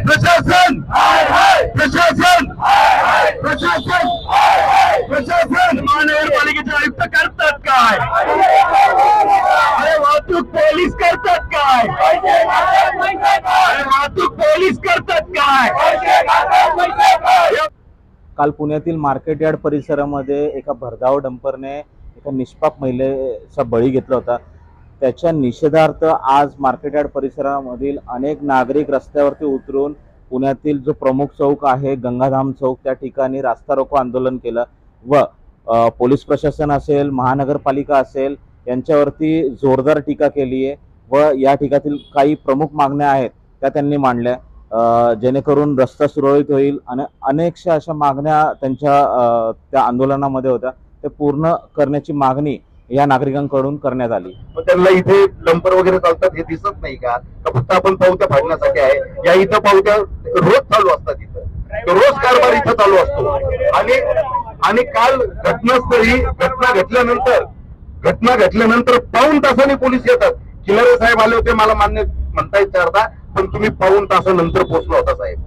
प्रशासन प्रशासन प्रशासन प्रशासन महानगरपालिकेचे आयुक्त करतात काय? अरे वाहतूक पोलीस करतात काय? अरे वाहतूक पोलीस करतात काय? काल पुण्यातील मार्केट यार्ड परिसरामध्ये एका भरधाव डंपरने एका निष्पाप महिलेचा बळी घेतला होता। त्याच्या निषेधार्थ आज मार्केट यार्ड परिसरामधील अनेक नागरिक रस्त्यावरती उतरून पुण्यातील जो प्रमुख चौक आहे गंगाधाम चौक त्या ठिकाणी रास्ता रोको आंदोलन केलं व पोलीस प्रशासन असेल महानगरपालिका असेल यांच्यावरती जोरदार टीका केली आहे व या ठिकाणातील काही प्रमुख मागण्या आहेत त्या त्यांनी मांडल्या जेणेकरून रस्ता सुरळीत होईल आणि अनेकशा अशा मागण्या त्यांच्या त्या आंदोलनामध्ये होत्या ते पूर्ण करण्याची मागणी या नागरिकांकडून करण्यात आली। त्यांना इथे डंपर वगैरे चालतात हे दिसत नाही का? फक्त आपण पावत्या फाडण्यासाठी आहे? या इथं पावत्या रोज चालू असतात, इथं रोज कारभार इथं चालू असतो आणि काल घटनास्थळी घटना घडल्यानंतर पाऊण तासाने पोलीस येतात। खिलारे साहेब आले होते, मला मान्य म्हणता येत अर्धा, पण तुम्ही पाऊण तासानंतर पोहोचला होता साहेब।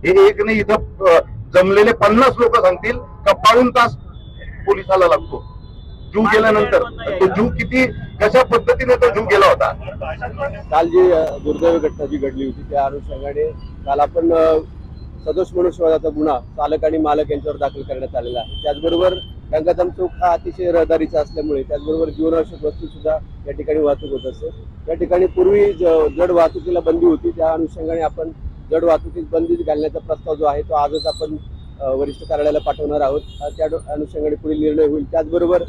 हे एक नाही, इथं जमलेले 50 लोक सांगतील का पाऊण तास पोलिसाला लागतो जीव गेल्यानंतर। तो जीव किती कशा पद्धतीने तो जीव गेला होता। काल जी दुर्दैवी घटना जी घडली होती त्या अनुषंगाने काल आपण सदोष मनुष्यवधाचा गुन्हा चालक आणि मालक यांच्यावर दाखल करण्यात आलेला आहे। त्याचबरोबर गंगाधाम चौक हा अतिशय रहदारीचा असल्यामुळे त्याचबरोबर जीवनावश्यक वस्तू सुद्धा या ठिकाणी वाहतूक होत असते। या ठिकाणी पूर्वी जड वाहतुकीला बंदी होती, त्या अनुषंगाने आपण जड वाहतुकीस बंदी घालण्याचा प्रस्ताव जो आहे तो आजच आपण वरिष्ठ कार्यालयाला पाठवणार आहोत। त्या अनुषंगाने पुढील निर्णय होईल। त्याचबरोबर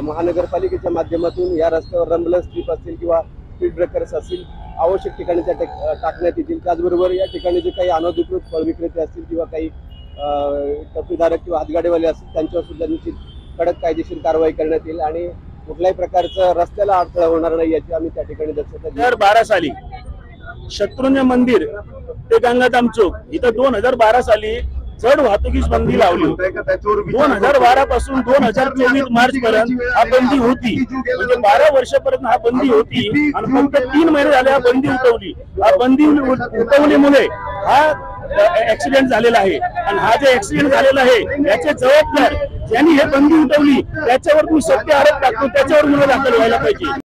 महानगरपालिकेच्या माध्यमातून या रस्त्यावर रंबल स्ट्रीप असतील किंवा स्पीड ब्रेकर्स असतील आवश्यक ठिकाणी त्या टाकण्यात येतील। त्याचबरोबर या ठिकाणी जे काही अनधिकृत फळ विक्रेते असतील किंवा काही टपरीधारक किंवा हातगाडीवाले असतील त्यांच्यावर सुद्धा निश्चित कडक कायदेशीर कारवाई करण्यात येईल आणि कुठल्याही प्रकारचं रस्त्याला अडथळा होणार नाही याची आम्ही त्या ठिकाणी दक्षता घेऊ। 2012 साली शत्रुंजय मंदिर ते गंगाधाम चौक इथं 2012 साली जड वाहतुकीस बंदी लावली। 2012 पासून 2024 मार्च पर्यंत हा बंदी होती, म्हणजे 12 वर्षापर्यंत हा बंदी होती आणि फक्त 3 महिने झाले हा बंदी उठवली। हा बंदी उठवल्यामुळे हा ऍक्सिडेंट झालेला आहे आणि हा जे ऍक्सिडेंट झालेला आहे याचे जबाबदार ज्यांनी हे बंदी उठवली त्याच्यावर तुम्ही सत्य आरोप टाकतो, त्याच्यावर गुन्हा दाखल व्हायला पाहिजे।